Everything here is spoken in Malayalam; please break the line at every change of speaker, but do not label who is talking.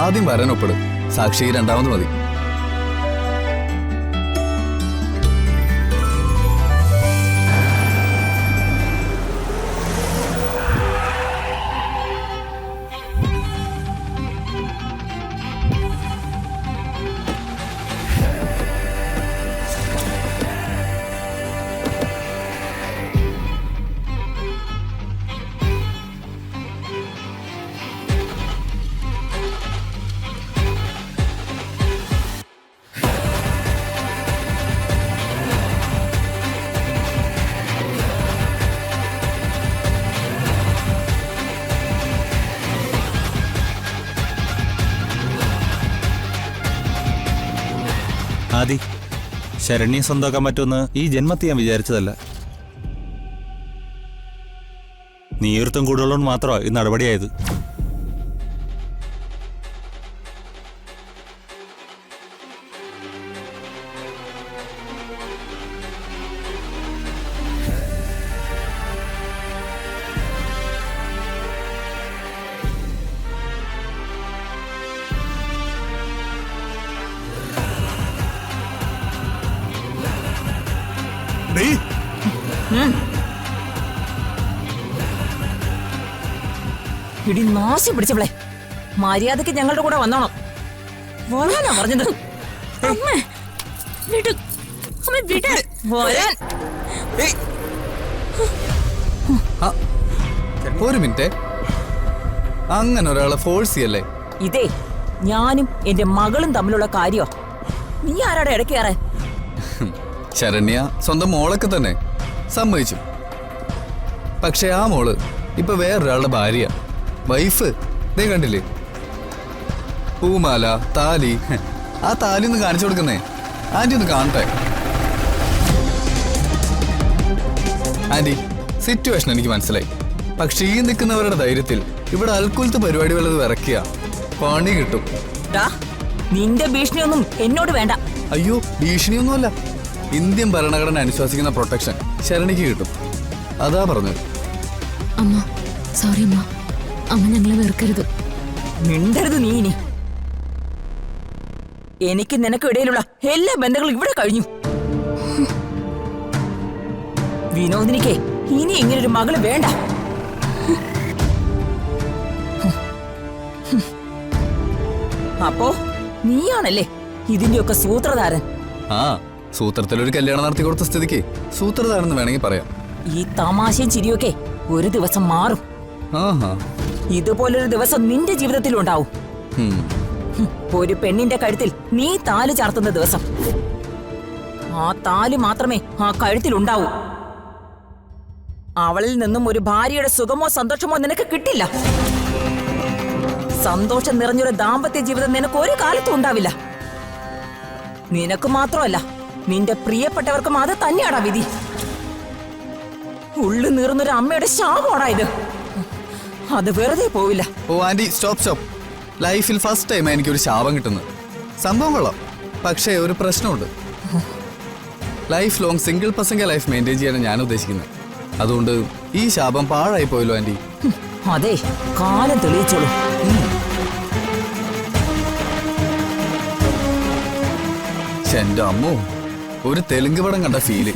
ആദ്യം വരൻ ഒപ്പിടും, സാക്ഷി രണ്ടാമത് മതി.
ആദി, ശരണ്യെ സ്വന്തമാക്കാൻ പറ്റുമെന്ന് ഈ ജന്മത്തിൽ ഞാൻ വിചാരിച്ചതല്ല. നീർത്തം കൂടുതലോണ്ട് മാത്രമാണ് ഈ നടപടിയായത്.
ഇടി നാശി പിടിച്ചവളെ, മര്യാദക്ക് ഞങ്ങളുടെ കൂടെ വന്നോണം. വരാനാ പറഞ്ഞത്. അമ്മേ വിട്, അമ്മ വിട്, വരാൻ.
ഒരു മിനിറ്റ്, അങ്ങനെ ഒരാളെ ഫോഴ്സ് ചെയ്യല്ലേ.
ഇതേ ഞാനും എന്റെ മകളും തമ്മിലുള്ള കാര്യോ. നീ ആരാടെ ഇടയ്ക്ക് കയറാൻ?
ശരണ്യ സ്വന്തം മോളൊക്കെ തന്നെ സമ്മതിച്ചു. പക്ഷെ ആ മോള് ഇപ്പൊ വേറൊരാളുടെ ഭാര്യ, വൈഫ്. ദേ കണ്ടില്ലേ, പൂമാല, താലി. ആ താലി ഒന്ന് കാണിച്ചു കൊടുക്കുന്നേ. ആന്റി ഒന്ന് കാണട്ടെ. ആന്റി, സിറ്റുവേഷൻ എനിക്ക് മനസ്സിലായി. പക്ഷേ ഈ നിൽക്കുന്നവരുടെ ധൈര്യത്തിൽ ഇവിടെ അൽക്കുലത്ത് പരിപാടി വല്ലത് ഇറക്കിയ പണി കിട്ടും.
നിന്റെ ഭീഷണിയൊന്നും എന്നോട് വേണ്ട.
അയ്യോ, ഭീഷണിയൊന്നുമല്ല. ഇന്ത്യൻ ഭരണഘടന അനുശാസിക്കുന്ന പ്രൊട്ടക്ഷൻ ശരണിക്ക് കിട്ടും. അതാ പറഞ്ഞത്.
അമ്മ സോറി അമ്മ, അമ്മ ഞങ്ങളെ വെറുക്കരുത്.
മിണ്ടരുത് നീ ഇനി. എനിക്ക് നിനക്കും ഇടയിലുള്ള എല്ലാ ബന്ധങ്ങളും ഇവിടെ കഴിഞ്ഞു. വിനോദിനിക്ക് ഇനി ഇങ്ങനൊരു മകള് വേണ്ട. അപ്പോ നീയാണല്ലേ ഇതിന്റെയൊക്കെ സൂത്രധാരൻ?
ആ, സൂത്രത്തിലൊരു കല്യാണം നടത്തി കൊടുത്ത സ്ഥിതിക്ക് സൂത്രധാരെന്ന് വേണമെങ്കിൽ പറയാം.
ഈ തമാശയും ചിരിയൊക്കെ ഒരു ദിവസം മാറും. ഇതുപോലൊരു ദിവസം നിന്റെ ജീവിതത്തിലും ഉണ്ടാവും. ഒരു പെണ്ണിന്റെ കഴുത്തിൽ നീ താലി ചാർത്തുന്ന ദിവസം. ആ താലി മാത്രമേ ആ കഴുത്തിൽ ഉണ്ടാവൂ. അവളിൽ നിന്നും ഒരു ഭാര്യയുടെ സുഖമോ സന്തോഷമോ നിനക്ക് കിട്ടില്ല. സന്തോഷം നിറഞ്ഞൊരു ദാമ്പത്യ ജീവിതം നിനക്ക് ഒരു കാലത്തും ഉണ്ടാവില്ല. നിനക്ക് മാത്രമല്ല, നിന്റെ പ്രിയപ്പെട്ടവർക്കും അത് തന്നെയാടാ വിധി. ഉള്ളു നീറുന്നൊരു അമ്മയുടെ ശാപമാടാ ഇത്. അത് വെറുതെ പോവില്ല.
ഓ ആന്റി, സ്റ്റോപ്പ്. ലൈഫിൽ ഫസ്റ്റ് ടൈം എനിക്കൊരു ശാപം കിട്ടുന്നത്. സംഭവം കൊള്ളാം, പക്ഷേ ഒരു പ്രശ്നമുണ്ട്. Life long single person life maintain ചെയ്യാനാണ് ഞാൻ ഉദ്ദേശിക്കുന്നത്. അതുകൊണ്ട് ഈ ശാപം പാഴായി പോയല്ലോ ആന്റി.
അതെ, കാലം തെളിയിച്ചോളൂ.
എന്റെ അമ്മോ, ഒരു തെലുങ്ക് പടം കണ്ട ഫീല്.